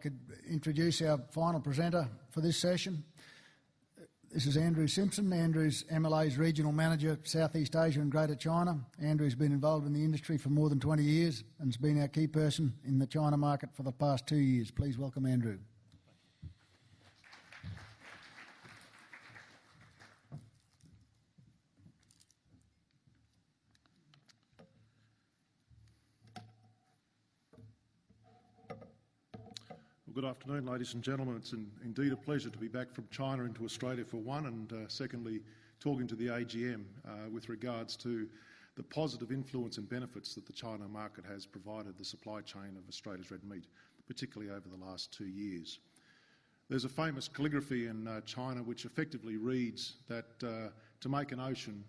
could introduce our final presenter for this session. This is Andrew Simpson. Andrew's MLA's Regional Manager, Southeast Asia and Greater China. Andrew's been involved in the industry for more than 20 years and has been our key person in the China market for the past 2 years. Please welcome Andrew. Well, good afternoon, ladies and gentlemen. It's indeed a pleasure to be back from China into Australia for one, and secondly, talking to the AGM with regards to the positive influence and benefits that the China market has provided the supply chain of Australia's red meat, particularly over the last 2 years. There's a famous calligraphy in China which effectively reads that to make an ocean,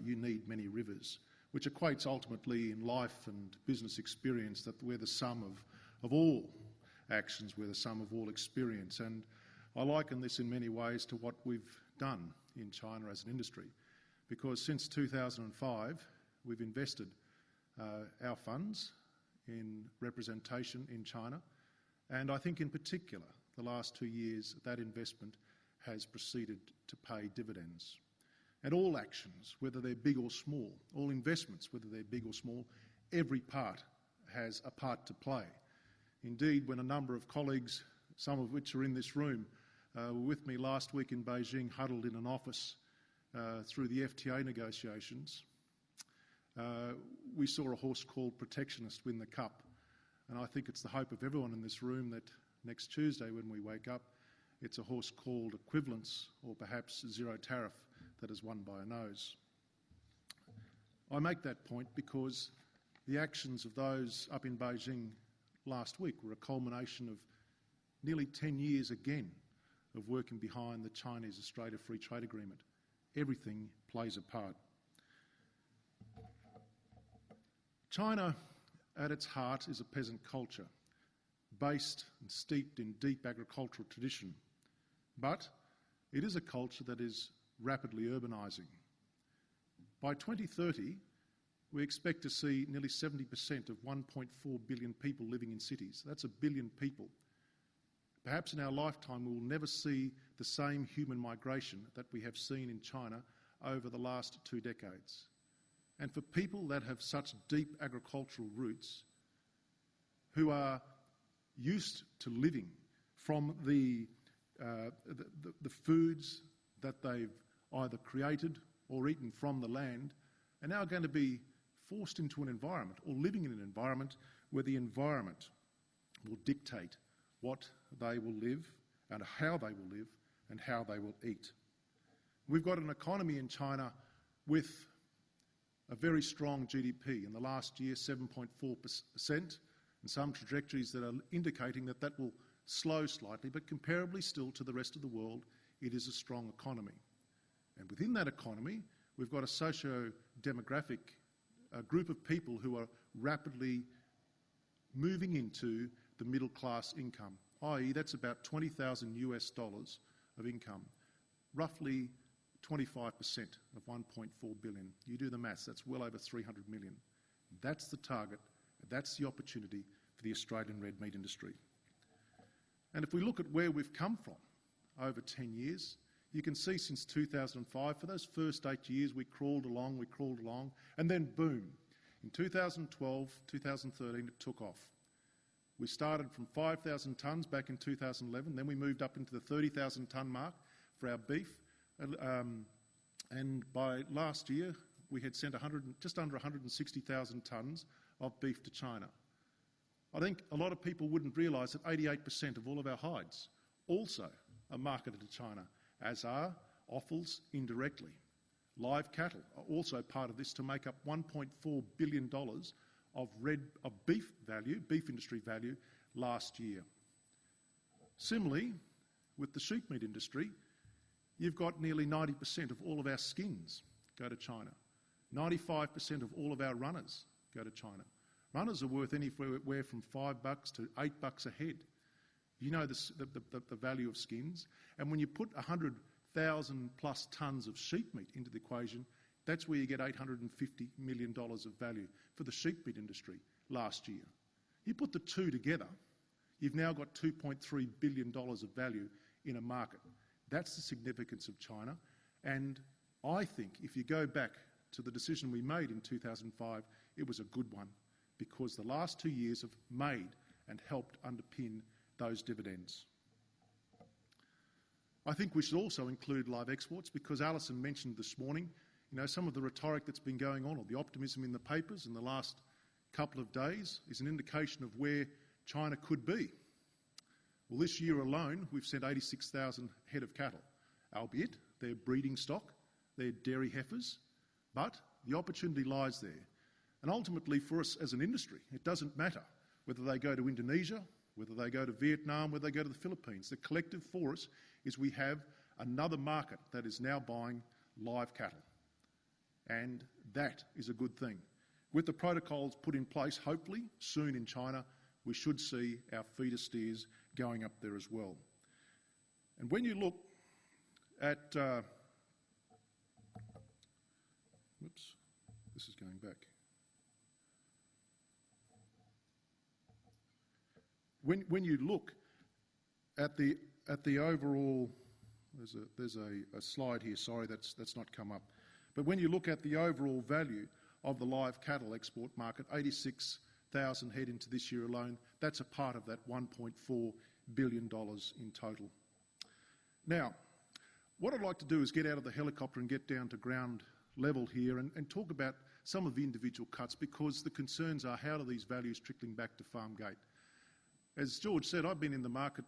you need many rivers, which equates ultimately in life and business experience that we're the sum of all actions, we're the sum of all experience. And I liken this in many ways to what we've done in China as an industry, because since 2005 we've invested our funds in representation in China, and I think in particular the last 2 years that investment has proceeded to pay dividends. And all actions, whether they're big or small, all investments, whether they're big or small, every part has a part to play. Indeed, when a number of colleagues, some of which are in this room, were with me last week in Beijing, huddled in an office through the FTA negotiations, we saw a horse called Protectionist win the cup. And I think it's the hope of everyone in this room that next Tuesday when we wake up, it's a horse called Equivalence or perhaps Zero Tariff that is won by a nose. I make that point because the actions of those up in Beijing last week were a culmination of nearly 10 years again of working behind the Chinese-Australia Free Trade Agreement. Everything plays a part. China, at its heart, is a peasant culture, based and steeped in deep agricultural tradition. But it is a culture that is rapidly urbanising. By 2030, we expect to see nearly 70% of 1.4 billion people living in cities. That's 1 billion people. Perhaps in our lifetime we will never see the same human migration that we have seen in China over the last 2 decades. And for people that have such deep agricultural roots, who are used to living from the foods that they've either created or eaten from the land, are now going to be forced into an environment or living in an environment where the environment will dictate what they will live and how they will live and how they will eat. We've got an economy in China with a very strong GDP. In the last year, 7.4%, and some trajectories that are indicating that that will slow slightly, but comparably still to the rest of the world, it is a strong economy. And within that economy, we've got a socio-demographic group of people who are rapidly moving into the middle class income, i.e. that's about $20,000 of income, roughly 25% of 1.4 billion. You do the maths, that's well over 300 million. That's the target, that's the opportunity for the Australian red meat industry. And if we look at where we've come from over 10 years, you can see since 2005, for those first 8 years, we crawled along, and then boom. In 2012, 2013, it took off. We started from 5,000 tonnes back in 2011, then we moved up into the 30,000 tonne mark for our beef, and by last year, we had sent just under 160,000 tonnes of beef to China. I think a lot of people wouldn't realise that 88% of all of our hides also are marketed to China, as are offals indirectly. Live cattle are also part of this to make up $1.4 billion of beef industry value last year. Similarly, with the sheep meat industry, you've got nearly 90% of all of our skins go to China. 95% of all of our runners go to China. Runners are worth anywhere from $5 to $8 a head. You know the value of skins. And when you put 100,000 plus tonnes of sheep meat into the equation, that's where you get $850 million of value for the sheep meat industry last year. You put the two together, you've now got $2.3 billion of value in a market. That's the significance of China. And I think if you go back to the decision we made in 2005, it was a good one, because the last 2 years have made and helped underpin those dividends. I think we should also include live exports, because Alison mentioned this morning, some of the rhetoric that's been going on, or the optimism in the papers in the last couple of days, is an indication of where China could be. Well, this year alone, we've sent 86,000 head of cattle, albeit they're breeding stock, they're dairy heifers, but the opportunity lies there. And ultimately for us as an industry, it doesn't matter whether they go to Indonesia, whether they go to Vietnam, whether they go to the Philippines. The collective for us is we have another market that is now buying live cattle. And that is a good thing. With the protocols put in place, hopefully soon in China, we should see our feeder steers going up there as well. And when you look at... Whoops, this is going back. When you look at the overall, there's a slide here. Sorry, that's not come up. But when you look at the overall value of the live cattle export market, 86,000 head into this year alone, that's a part of that $1.4 billion in total. Now, what I'd like to do is get out of the helicopter and get down to ground level here and talk about some of the individual cuts, because the concerns are how are these values trickling back to farm gate. As George said, I've been in the market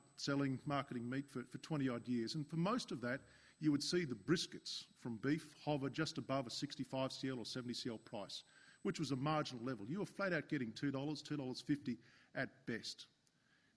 marketing meat for 20 odd years, and for most of that you would see the briskets from beef hover just above a 65 CL or 70 CL price, which was a marginal level. You were flat out getting $2, $2.50 at best.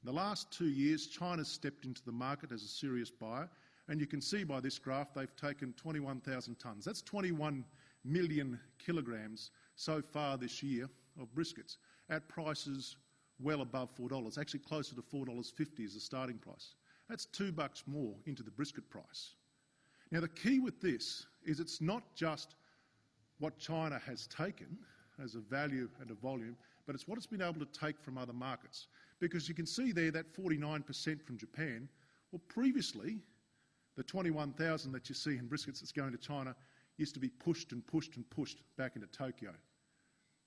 In the last 2 years, China's stepped into the market as a serious buyer, and you can see by this graph they've taken 21,000 tonnes. That's 21 million kilograms so far this year of briskets at prices well above $4, actually closer to $4.50 as the starting price. That's $2 more into the brisket price. Now the key with this is it's not just what China has taken as a value and a volume, but it's what it's been able to take from other markets. Because you can see there that 49% from Japan, well previously the 21,000 that you see in briskets that's going to China used to be pushed and pushed and pushed back into Tokyo.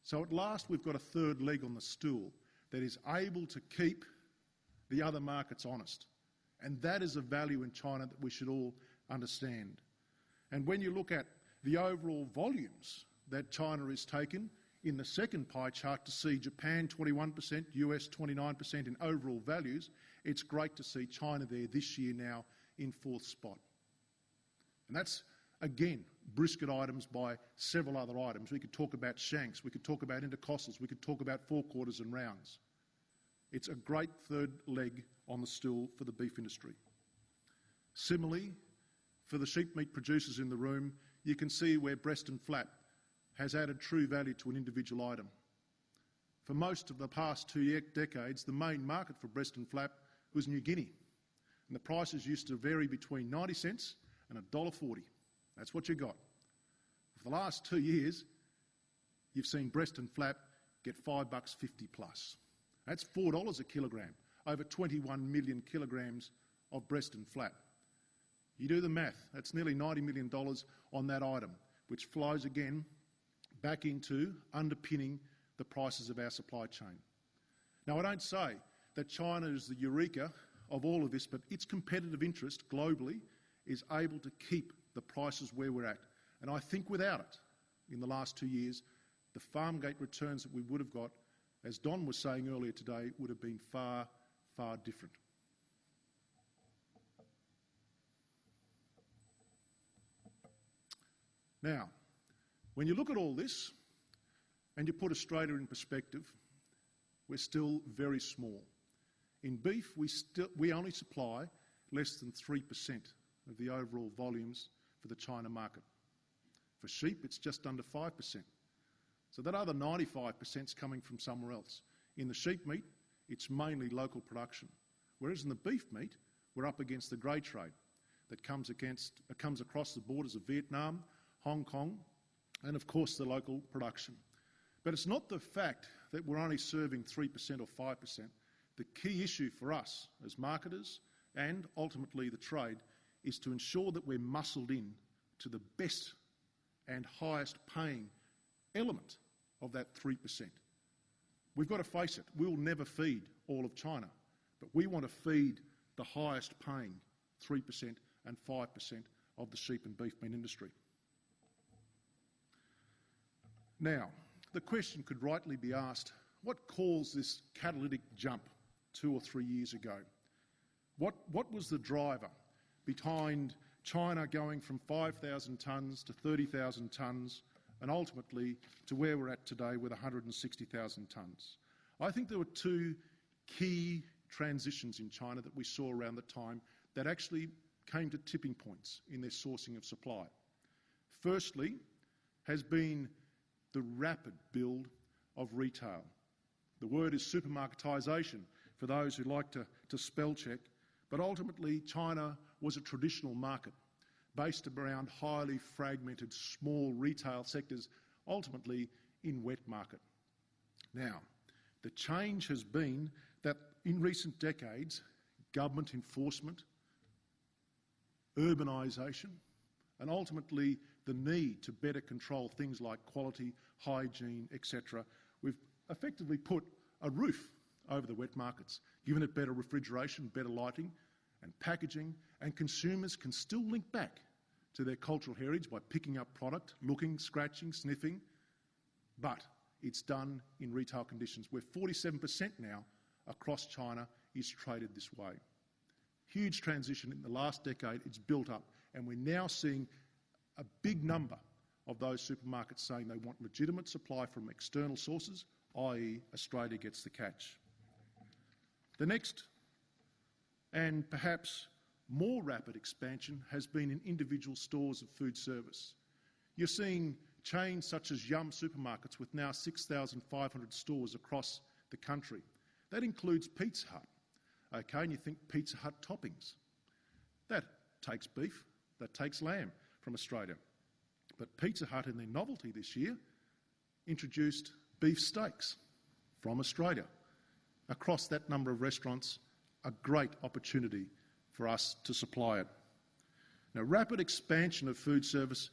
So at last we've got a third leg on the stool that is able to keep the other markets honest. And that is a value in China that we should all understand. And when you look at the overall volumes that China has taken, in the second pie chart to see Japan 21%, US 29% in overall values, it's great to see China there this year now in fourth spot. And that's, again, brisket items by several other items. We could talk about shanks, we could talk about intercostals, we could talk about forequarters and rounds. It's a great third leg on the stool for the beef industry. Similarly, for the sheep meat producers in the room, you can see where breast and flap has added true value to an individual item. For most of the past 2 decades, the main market for breast and flap was New Guinea. And the prices used to vary between 90 cents and $1.40. That's what you got. For the last 2 years, you've seen breast and flap get $5.50 plus. That's $4 a kilogram, over 21 million kilograms of breast and flap. You do the math, that's nearly $90 million on that item, which flows again back into underpinning the prices of our supply chain. Now, I don't say that China is the eureka of all of this, but its competitive interest globally is able to keep the prices where we're at. And I think without it, in the last 2 years, the farm gate returns that we would have got, as Don was saying earlier today, would have been far, far different. Now, when you look at all this and you put Australia in perspective, we're still very small. In beef, we only supply less than 3% of the overall volumes for the China market. For sheep, it's just under 5%. So that other 95% is coming from somewhere else. In the sheep meat, it's mainly local production. Whereas in the beef meat, we're up against the grey trade that comes across the borders of Vietnam, Hong Kong, and of course the local production. But it's not the fact that we're only serving 3% or 5%. the key issue for us as marketers and ultimately the trade is to ensure that we're muscled in to the best and highest paying element of that 3%. We've got to face it, we'll never feed all of China, but we want to feed the highest paying 3% and 5% of the sheep and beef meat industry. Now, the question could rightly be asked, what caused this catalytic jump 2 or 3 years ago? What was the driver behind China going from 5,000 tonnes to 30,000 tonnes and ultimately to where we're at today with 160,000 tonnes? I think there were 2 key transitions in China that we saw around the time that actually came to tipping points in their sourcing of supply. Firstly has been the rapid build of retail. The word is supermarketisation for those who like to spell check, but ultimately China was a traditional market based around highly fragmented small retail sectors, ultimately in wet market. Now, the change has been that in recent decades, government enforcement, urbanisation, and ultimately the need to better control things like quality, hygiene, etc. We've effectively put a roof over the wet markets, given it better refrigeration, better lighting and packaging, and consumers can still link back to their cultural heritage by picking up product, looking, scratching, sniffing, but it's done in retail conditions where 47% now across China is traded this way. Huge transition in the last decade, it's built up, and we're now seeing a big number of those supermarkets saying they want legitimate supply from external sources, i.e. Australia gets the catch. The next and perhaps more rapid expansion has been in individual stores of food service. You're seeing chains such as Yum supermarkets with now 6,500 stores across the country. That includes Pizza Hut. Okay, and you think Pizza Hut toppings. That takes beef, that takes lamb from Australia. But Pizza Hut in their novelty this year introduced beef steaks from Australia. Across that number of restaurants, a great opportunity for us to supply it. Now, rapid expansion of food service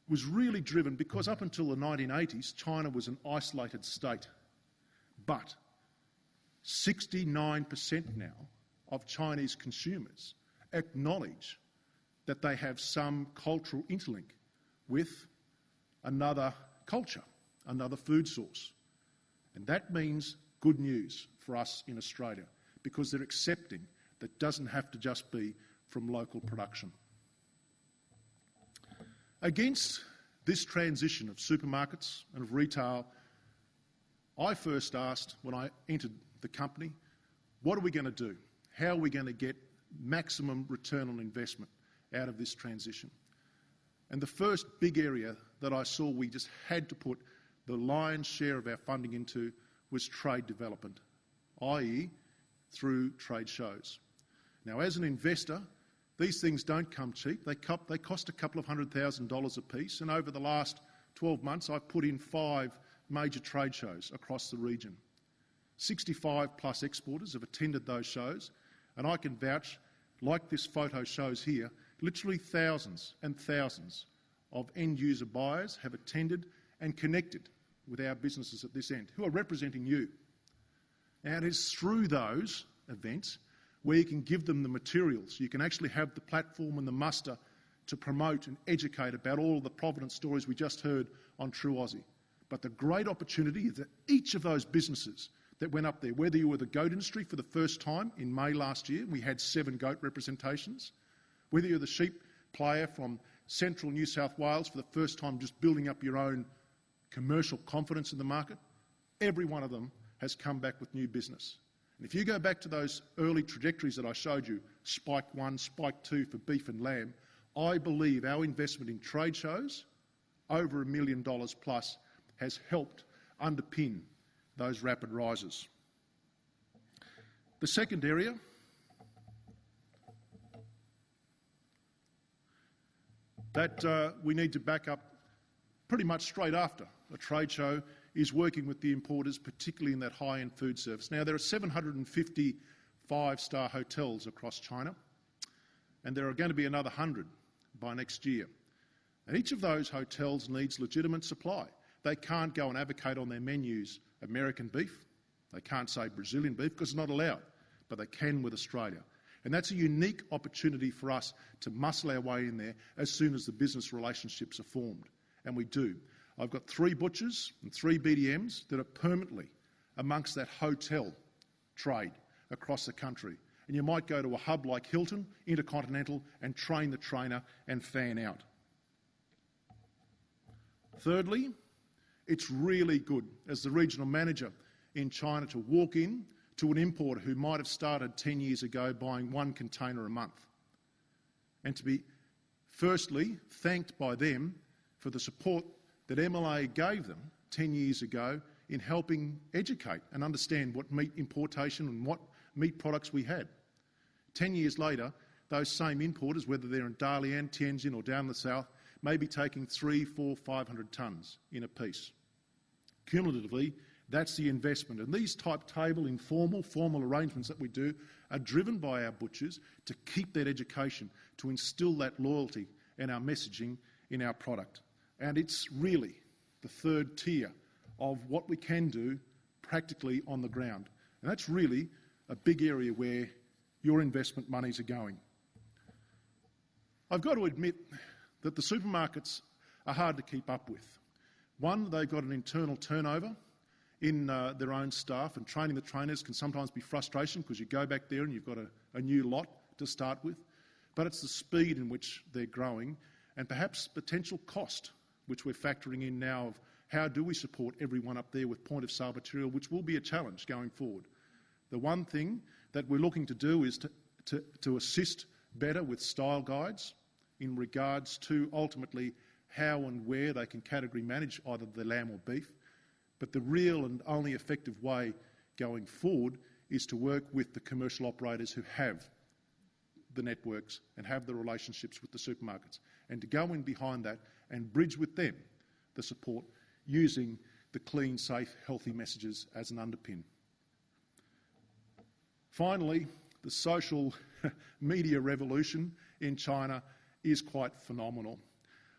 was really driven because up until the 1980s, China was an isolated state. But 69% now of Chinese consumers acknowledge that they have some cultural interlink with another culture, another food source. And that means good news for us in Australia because they're accepting that doesn't have to just be from local production. Against this transition of supermarkets and of retail, I first asked when I entered the company, what are we going to do? How are we going to get maximum return on investment out of this transition? And the first big area that I saw we just had to put the lion's share of our funding into was trade development, i.e. through trade shows. Now, as an investor, these things don't come cheap. They cost a couple of $100,000 a piece, and over the last 12 months I've put in 5 major trade shows across the region. 65 plus exporters have attended those shows, and I can vouch, like this photo shows here, literally thousands and thousands of end-user buyers have attended and connected with our businesses at this end, who are representing you. Now, it is through those events where you can give them the materials. You can actually have the platform and the muster to promote and educate about all of the provenance stories we just heard on True Aussie. But the great opportunity is that each of those businesses that went up there, whether you were the goat industry for the first time in May last year, we had 7 goat representations, whether you're the sheep player from central New South Wales for the first time just building up your own commercial confidence in the market, every one of them has come back with new business. And if you go back to those early trajectories that I showed you, spike 1, spike 2 for beef and lamb, I believe our investment in trade shows, over $1 million plus, has helped underpin those rapid rises. The second area that we need to back up pretty much straight after a trade show is working with the importers, particularly in that high-end food service. Now, there are 750 five-star hotels across China, and there are going to be another 100 by next year. And each of those hotels needs legitimate supply. They can't go and advocate on their menus American beef. They can't say Brazilian beef because it's not allowed, but they can with Australia. And that's a unique opportunity for us to muscle our way in there as soon as the business relationships are formed. And we do. I've got 3 butchers and 3 BDMs that are permanently amongst that hotel trade across the country. And you might go to a hub like Hilton, Intercontinental, and train the trainer and fan out. Thirdly, it's really good as the regional manager in China to walk in to an importer who might have started 10 years ago buying 1 container a month and to be firstly thanked by them for the support that MLA gave them 10 years ago in helping educate and understand what meat importation and what meat products we had. 10 years later, those same importers, whether they're in Dalian, Tianjin or down the south, may be taking 300, 400, 500 tonnes in a piece. Cumulatively, that's the investment. And these type table, informal, formal arrangements that we do are driven by our butchers to keep that education, to instil that loyalty and our messaging in our product. And it's really the third tier of what we can do practically on the ground. And that's really a big area where your investment monies are going. I've got to admit that the supermarkets are hard to keep up with. One, they've got an internal turnover in their own staff, and training the trainers can sometimes be frustration because you go back there and you've got a new lot to start with. But it's the speed in which they're growing and perhaps potential cost, which we're factoring in now of how do we support everyone up there with point of sale material, which will be a challenge going forward. The one thing that we're looking to do is to assist better with style guides in regards to ultimately how and where they can category manage either the lamb or beef. But the real and only effective way going forward is to work with the commercial operators who have the networks and have the relationships with the supermarkets, and to go in behind that and bridge with them the support using the clean, safe, healthy messages as an underpin. Finally, the social media revolution in China is quite phenomenal.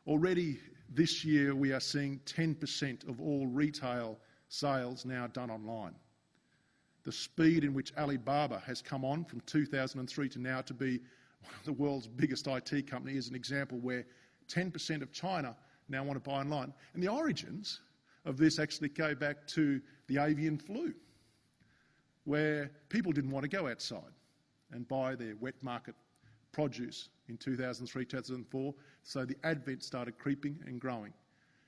Already this year we are seeing 10% of all retail sales now done online. The speed in which Alibaba has come on from 2003 to now to be one of the world's biggest IT company is an example where 10% of China now want to buy online. And the origins of this actually go back to the avian flu, where people didn't want to go outside and buy their wet market produce in 2003, 2004, so the advent started creeping and growing.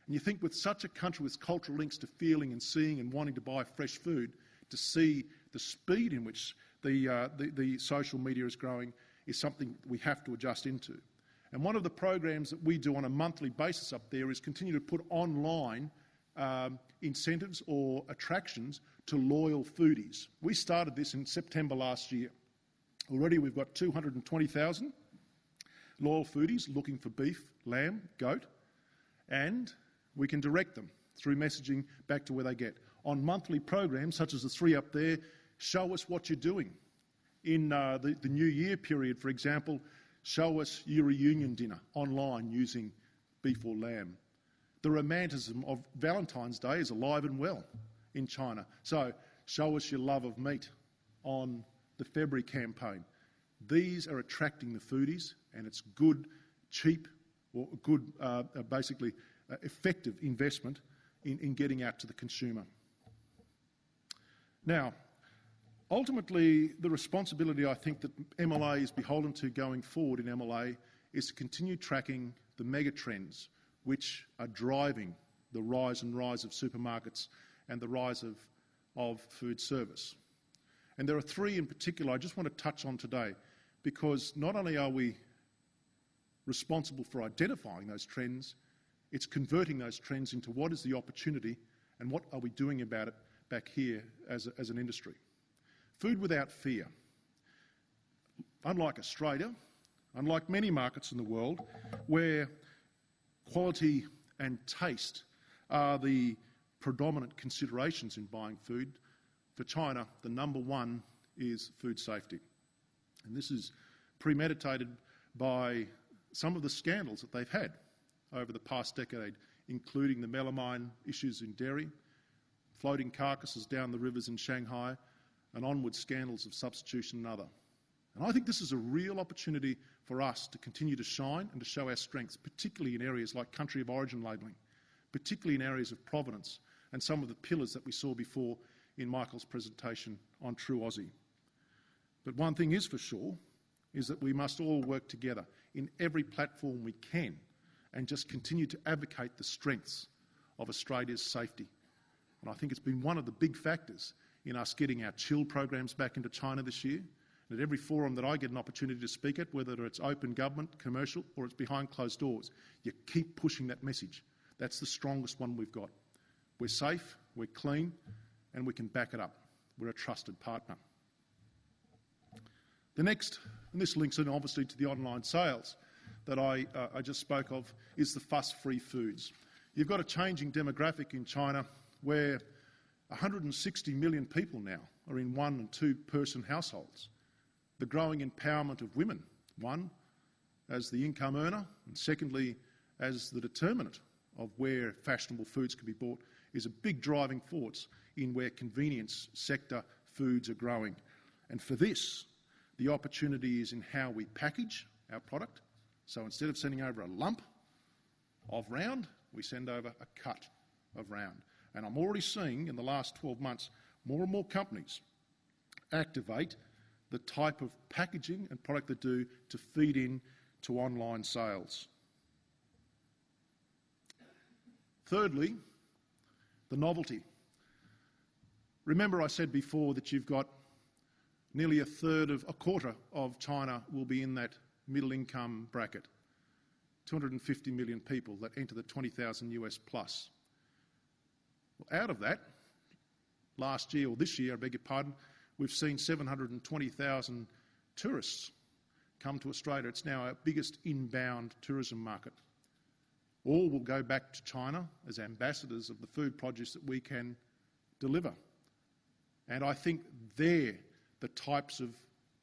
And you think with such a country with cultural links to feeling and seeing and wanting to buy fresh food, to see the speed in which the social media is growing is something we have to adjust into. And one of the programs that we do on a monthly basis up there is continue to put online incentives or attractions to loyal foodies. We started this in September last year. Already we've got 220,000 loyal foodies looking for beef, lamb, goat, and we can direct them through messaging back to where they get. On monthly programs, such as the 3 up there, show us what you're doing. In the New Year period, for example, show us your reunion dinner online using beef or lamb. The romanticism of Valentine's Day is alive and well in China. So show us your love of meat on the February campaign. These are attracting the foodies, and it's good, cheap, or good, basically effective investment in getting out to the consumer. Now, ultimately, the responsibility I think that MLA is beholden to going forward in MLA is to continue tracking the mega trends which are driving the rise of supermarkets and the rise of food service. And there are 3 in particular I just want to touch on today, because not only are we responsible for identifying those trends, it's converting those trends into what is the opportunity and what are we doing about it back here as an industry. Food without fear. Unlike Australia, unlike many markets in the world, where quality and taste are the predominant considerations in buying food. For China, the number one is food safety. And this is premeditated by some of the scandals that they've had over the past decade, including the melamine issues in dairy, floating carcasses down the rivers in Shanghai, and onward scandals of substitution and other. And I think this is a real opportunity for us to continue to shine and to show our strengths, particularly in areas like country of origin labelling, particularly in areas of provenance, and some of the pillars that we saw before in Michael's presentation on True Aussie. But one thing is for sure, is that we must all work together in every platform we can and just continue to advocate the strengths of Australia's safety. And I think it's been one of the big factors in us getting our chill programs back into China this year. And at every forum that I get an opportunity to speak at, whether it's open government, commercial, or it's behind closed doors, you keep pushing that message. That's the strongest one we've got. We're safe, we're clean, and we can back it up. We're a trusted partner. The next, and this links in obviously to the online sales that I just spoke of, is the fuss-free foods. You've got a changing demographic in China where 160 million people now are in 1- and 2-person households. The growing empowerment of women, one, as the income earner, and secondly, as the determinant of where fashionable foods can be bought, is a big driving force in where convenience sector foods are growing. And for this, the opportunity is in how we package our product. So instead of sending over a lump of round, we send over a cut of round. And I'm already seeing in the last 12 months, more and more companies activate the type of packaging and product they do to feed in to online sales. Thirdly, the novelty. Remember I said before that you've got nearly a quarter of China will be in that middle income bracket. 250 million people that enter the 20,000 US plus. Well, out of that, last year, or this year, I beg your pardon, we've seen 720,000 tourists come to Australia. It's now our biggest inbound tourism market. All will go back to China as ambassadors of the food produce that we can deliver. And I think they're the types of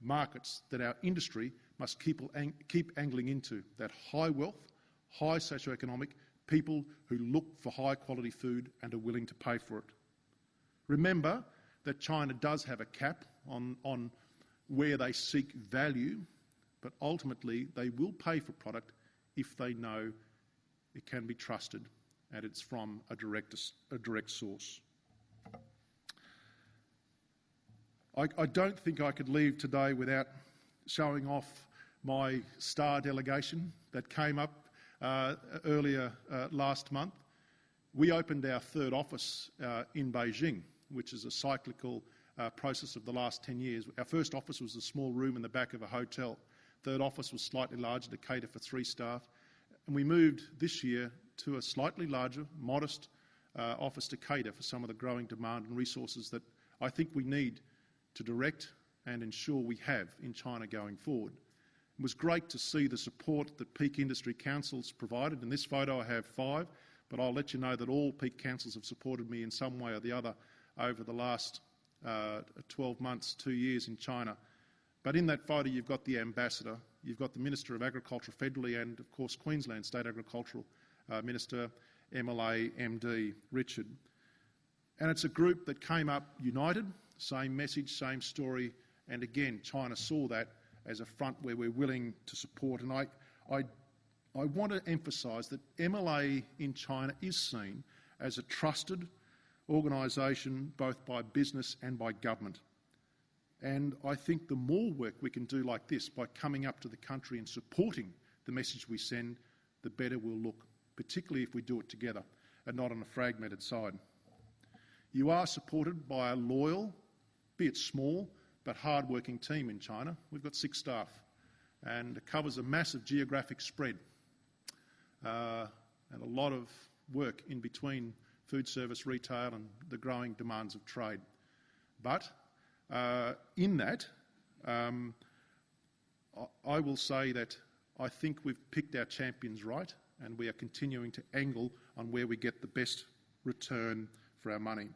markets that our industry must keep angling into, that high wealth, high socioeconomic people who look for high quality food and are willing to pay for it. Remember that China does have a cap on where they seek value, but ultimately they will pay for product if they know it can be trusted and it's from a direct source. I don't think I could leave today without showing off my star delegation that came up earlier last month. We opened our third office in Beijing, which is a cyclical process of the last 10 years. Our first office was a small room in the back of a hotel. Third office was slightly larger to cater for 3 staff. And we moved this year to a slightly larger, modest office to cater for some of the growing demand and resources that I think we need to direct and ensure we have in China going forward. It was great to see the support that peak industry councils provided. In this photo I have 5, but I'll let you know that all peak councils have supported me in some way or the other over the last 12 months, 2 years in China. But in that photo you've got the ambassador, you've got the Minister of Agriculture federally and of course Queensland State Agricultural Minister, MLA MD Richard. And it's a group that came up united, same message, same story, and again China saw that as a front where we're willing to support. And I want to emphasise that MLA in China is seen as a trusted organisation both by business and by government. And I think the more work we can do like this by coming up to the country and supporting the message we send, the better we'll look, particularly if we do it together and not on a fragmented side. You are supported by a loyal, be it small, but hard-working team in China. We've got 6 staff and it covers a massive geographic spread and a lot of work in between food service, retail and the growing demands of trade. But in that, I will say that I think we've picked our champions right and we are continuing to angle on where we get the best return for our money.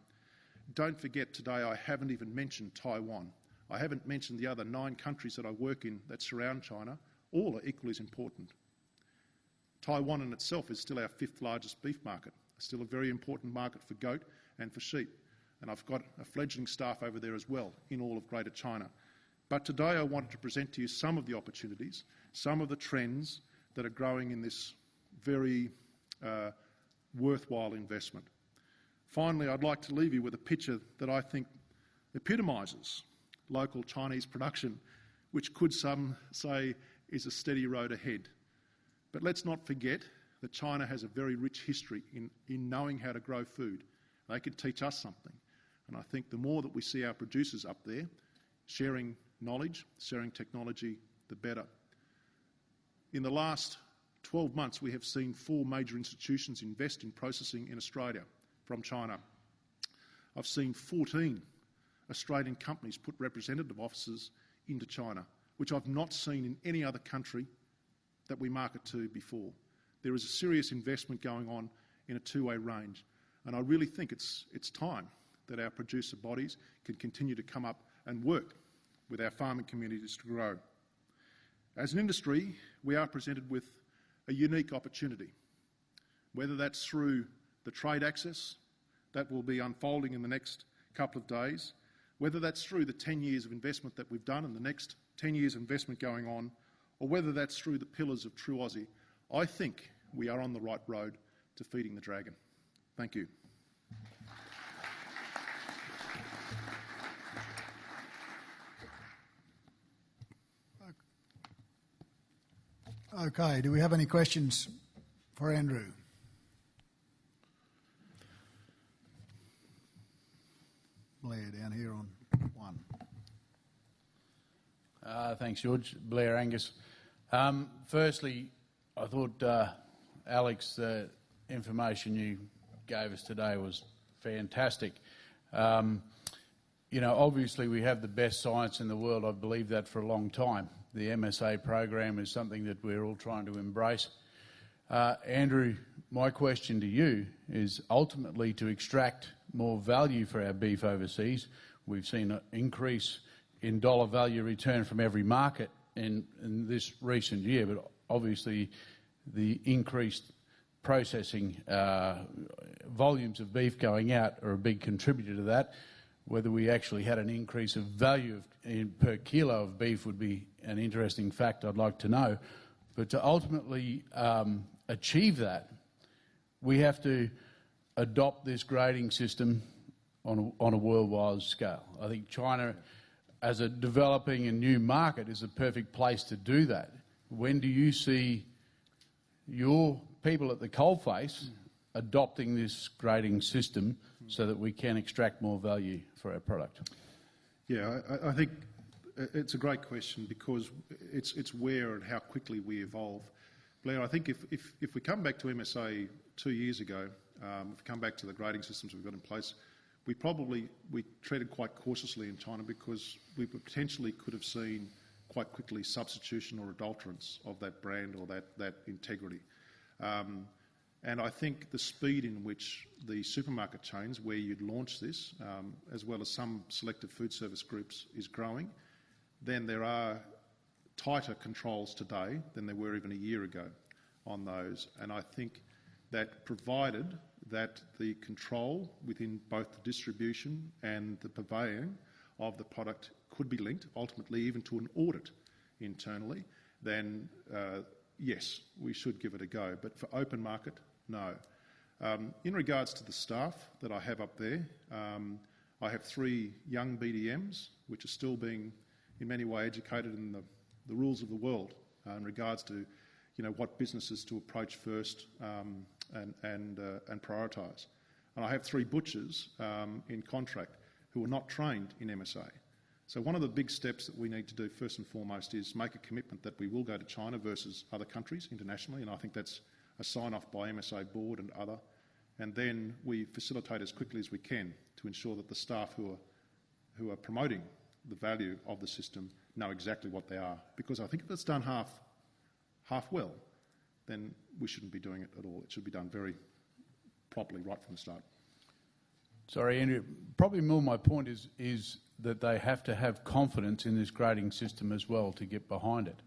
Don't forget today I haven't even mentioned Taiwan. I haven't mentioned the other 9 countries that I work in that surround China. All are equally as important. Taiwan in itself is still our 5th largest beef market, still a very important market for goat and for sheep. And I've got a fledgling staff over there as well in all of Greater China. But today I wanted to present to you some of the opportunities, some of the trends that are growing in this very worthwhile investment. Finally, I'd like to leave you with a picture that I think epitomises local Chinese production, which could some say is a steady road ahead. But let's not forget that China has a very rich history in knowing how to grow food. They could teach us something. And I think the more that we see our producers up there sharing knowledge, sharing technology, the better. In the last 12 months, we have seen 4 major institutions invest in processing in Australia from China. I've seen 14 Australian companies put representative offices into China, which I've not seen in any other country that we market to before. There is a serious investment going on in a two-way range, and I really think it's time that our producer bodies can continue to come up and work with our farming communities to grow. As an industry, we are presented with a unique opportunity, whether that's through the trade access that will be unfolding in the next couple of days, whether that's through the 10 years of investment that we've done and the next 10 years of investment going on, or whether that's through the pillars of True Aussie. I think we are on the right road to feeding the dragon. Thank you. Okay, do we have any questions for Andrew? Blair down here on 1. Thanks, George. Blair Angus. Firstly, I thought, Alex, the information you gave us today was fantastic. Obviously we have the best science in the world. I believe that for a long time. The MSA program is something that we're all trying to embrace. Andrew, my question to you is ultimately to extract more value for our beef overseas. We've seen an increase in dollar value return from every market in this recent year, but obviously the increased processing volumes of beef going out are a big contributor to that. Whether we actually had an increase of value per kilo of beef would be an interesting fact I'd like to know. But to ultimately achieve that, we have to adopt this grading system on a worldwide scale. I think China, as a developing and new market, is the perfect place to do that. When do you see your people at the coalface adopting this grading system so that we can extract more value for our product? Yeah, I think it's a great question because it's where and how quickly we evolve. Blair, I think if we come back to MSA 2 years ago, if we come back to the grading systems we've got in place, we treaded quite cautiously in China because we potentially could have seen quite quickly substitution or adulterance of that brand or that integrity. And I think the speed in which the supermarket chains, where you'd launch this, as well as some selective food service groups, is growing, then there are tighter controls today than there were even a year ago on those. And I think that provided that the control within both the distribution and the purveying of the product could be linked, ultimately even to an audit internally, then yes, we should give it a go. But for open market, no. In regards to the staff that I have up there, I have 3 young BDMs, which are still being, in many ways, educated in the rules of the world in regards to, what businesses to approach first and prioritise. And I have 3 butchers in contract who are not trained in MSA. So one of the big steps that we need to do first and foremost is make a commitment that we will go to China versus other countries internationally, and I think that's a sign-off by MSA board and other, and then we facilitate as quickly as we can to ensure that the staff who are promoting the value of the system know exactly what they are. Because I think if it's done half well, then we shouldn't be doing it at all. It should be done very properly right from the start. Sorry, Andrew. Probably more my point is that they have to have confidence in this grading system as well to get behind it.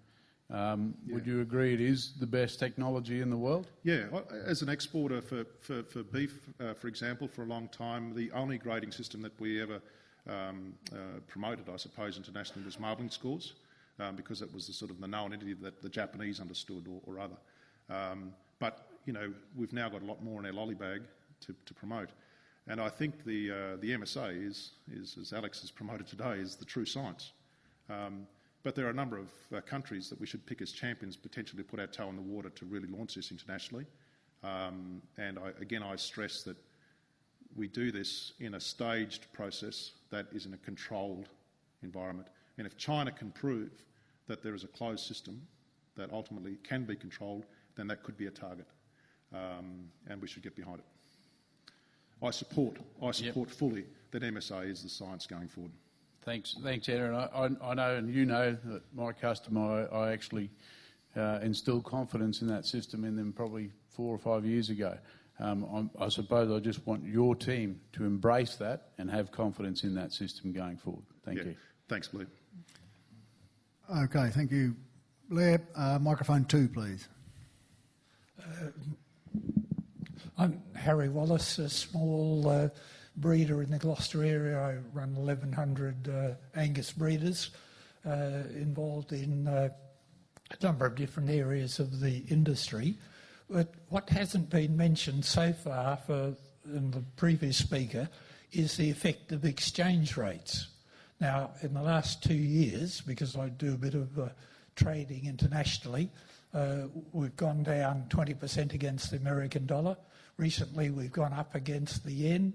Would you agree it is the best technology in the world? Yeah, as an exporter for beef, for example, for a long time, the only grading system that we ever promoted, I suppose, internationally was marbling scores, because it was the sort of the known entity that the Japanese understood or other. But, you know, we've now got a lot more in our lolly bag to promote. And I think the MSA is, as Alex has promoted today, is the true science. But there are a number of countries that we should pick as champions, potentially put our toe in the water to really launch this internationally. And I stress that we do this in a staged process that is in a controlled environment. And if China can prove that there is a closed system that ultimately can be controlled, then that could be a target. And we should get behind it. I support fully that MSA is the science going forward. Thanks, Andrew. I know, and you know, that my customer, I actually instilled confidence in that system in them probably 4 or 5 years ago. I suppose I just want your team to embrace that and have confidence in that system going forward. Thank you. Thanks, Blair. Okay, thank you, Blair. Microphone 2, please. I'm Harry Wallace, a small breeder in the Gloucester area. I run 1,100 Angus breeders, involved in a number of different areas of the industry. But what hasn't been mentioned so far in the previous speaker is the effect of exchange rates. Now, in the last 2 years, because I do a bit of trading internationally, we've gone down 20% against the American dollar. Recently, we've gone up against the yen.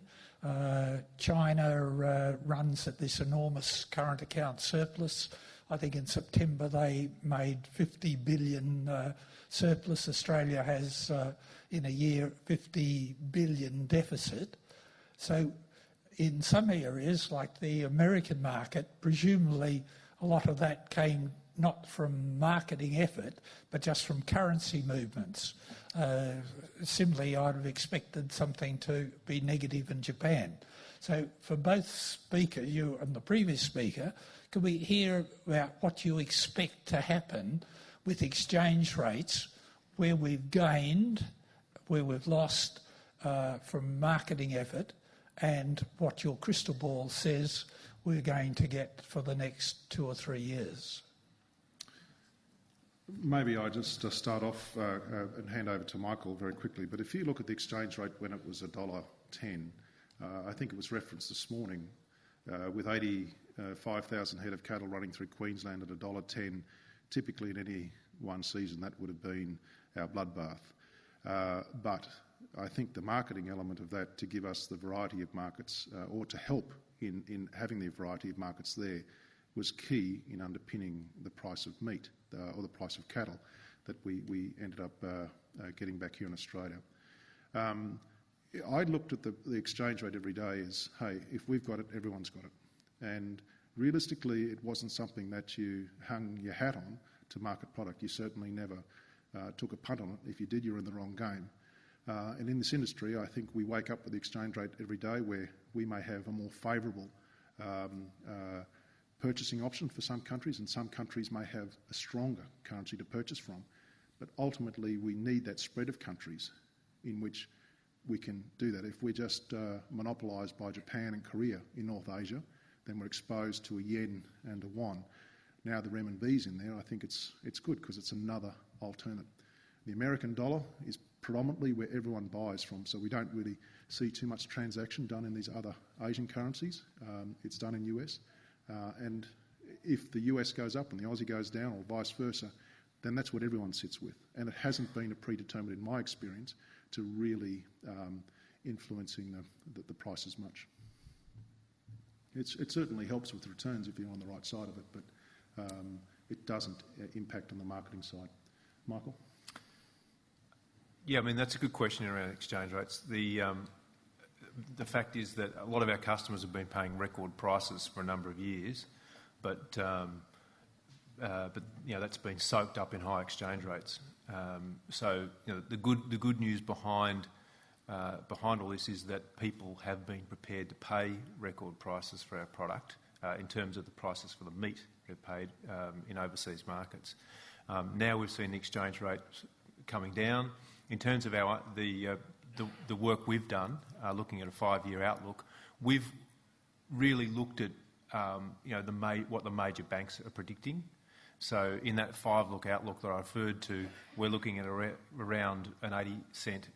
China runs at this enormous current account surplus. I think in September they made 50 billion surplus. Australia has, in a year, 50 billion deficit. So in some areas, like the American market, presumably a lot of that came not from marketing effort, but just from currency movements. Similarly, I'd have expected something to be negative in Japan. So for both speaker, you and the previous speaker, could we hear about what you expect to happen with exchange rates, where we've gained, where we've lost from marketing effort, and what your crystal ball says we're going to get for the next 2 or 3 years? Maybe I just start off and hand over to Michael very quickly. But if you look at the exchange rate when it was $1.10, I think it was referenced this morning, with 85,000 head of cattle running through Queensland at $1.10, typically in any one season that would have been our bloodbath. But I think the marketing element of that, to give us the variety of markets, or to help in having the variety of markets there, was key in underpinning the price of meat or the price of cattle that we ended up getting back here in Australia. I looked at the exchange rate every day as, hey, if we've got it, everyone's got it. And realistically, it wasn't something that you hung your hat on to market product. You certainly never took a punt on it. If you did, you're in the wrong game. And in this industry, I think we wake up with the exchange rate every day where we may have a more favourable purchasing option for some countries, and some countries may have a stronger currency to purchase from. But ultimately, we need that spread of countries in which we can do that. If we're just monopolised by Japan and Korea in North Asia, then we're exposed to a yen and a won. Now the renminbi's in there, I think it's good because it's another alternate. The American dollar is predominantly where everyone buys from, so we don't really see too much transaction done in these other Asian currencies. It's done in US. And if the US goes up and the Aussie goes down, or vice versa, then that's what everyone sits with. And it hasn't been a predetermined, in my experience, to really influencing the price as much. It certainly helps with the returns if you're on the right side of it, but it doesn't impact on the marketing side. Michael? Yeah, I mean, that's a good question around exchange rates. The fact is that a lot of our customers have been paying record prices for a number of years, but you know, that's been soaked up in high exchange rates. So you know, the good news behind behind all this is that people have been prepared to pay record prices for our product in terms of the prices for the meat they've paid in overseas markets. Now we've seen the exchange rate coming down. In terms of the work we've done, looking at a 5-year outlook, we've really looked at what the major banks are predicting. So in that 5-look outlook that I referred to, we're looking at around an 80-cent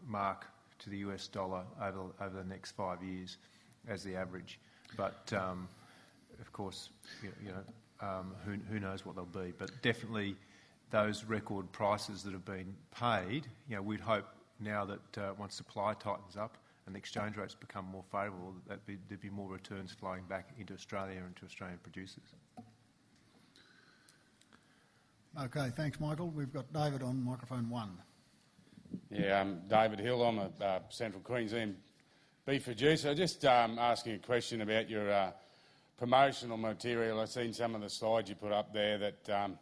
mark to the US dollar over the next 5 years as the average. But of course, who knows what they'll be? But definitely, those record prices that have been paid, we'd hope now that once supply tightens up and the exchange rates become more favourable, there'd be more returns flowing back into Australia and to Australian producers. Okay, thanks, Michael. We've got David on microphone 1. Yeah, I'm David Hill. I'm a Central Queensland beef producer. Just asking a question about your promotional material. I've seen some of the slides you put up there that,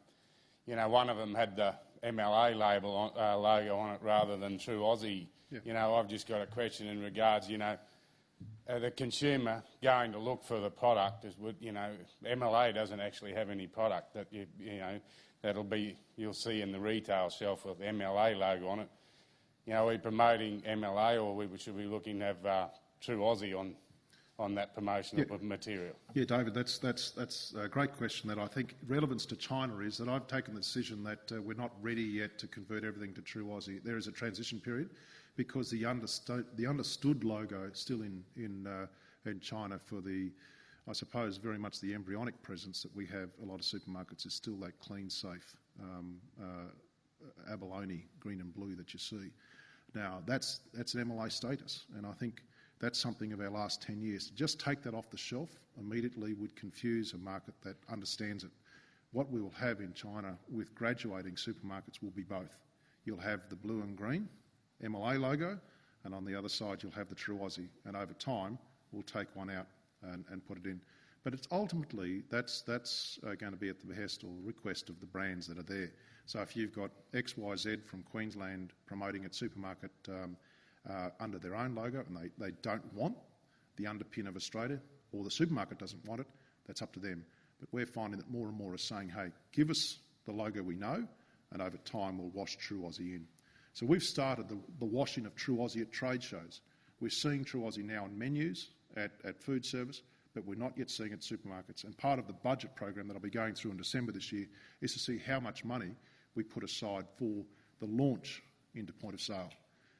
one of them had the MLA logo on it rather than True Aussie. Yeah. I've just got a question in regards, the consumer going to look for the product. MLA doesn't actually have any product that you'll see in the retail shelf with the MLA logo on it. Are we promoting MLA, or should we be looking to have True Aussie on that promotional material? Yeah, David, that's a great question. That I think relevance to China is that I've taken the decision that we're not ready yet to convert everything to True Aussie. There is a transition period because the understood logo is still in China for I suppose very much the embryonic presence that we have. A lot of supermarkets is still that clean, safe abalone green and blue that you see. Now that's an MLA status, and I think that's something of our last 10 years. To just take that off the shelf immediately would confuse a market that understands it. What we will have in China with graduating supermarkets will be both. You'll have the blue and green MLA logo, and on the other side you'll have the True Aussie, and over time we'll take one out and put it in. But it's ultimately that's going to be at the behest or request of the brands that are there. So if you've got XYZ from Queensland promoting its supermarket under their own logo and they don't want the underpin of Australia, or the supermarket doesn't want it, that's up to them. But we're finding that more and more are saying, hey, give us the logo we know, and over time we'll wash True Aussie in. So we've started the washing of True Aussie at trade shows. We're seeing True Aussie now on menus at food service, but we're not yet seeing it at supermarkets. And part of the budget program that I'll be going through in December this year is to see how much money we put aside for the launch into point of sale.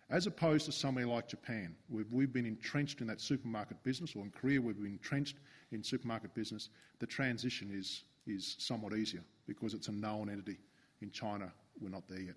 As opposed to somewhere like Japan, we've been entrenched in that supermarket business, or in Korea we've been entrenched in supermarket business, the transition is somewhat easier because it's a known entity. In China, we're not there yet.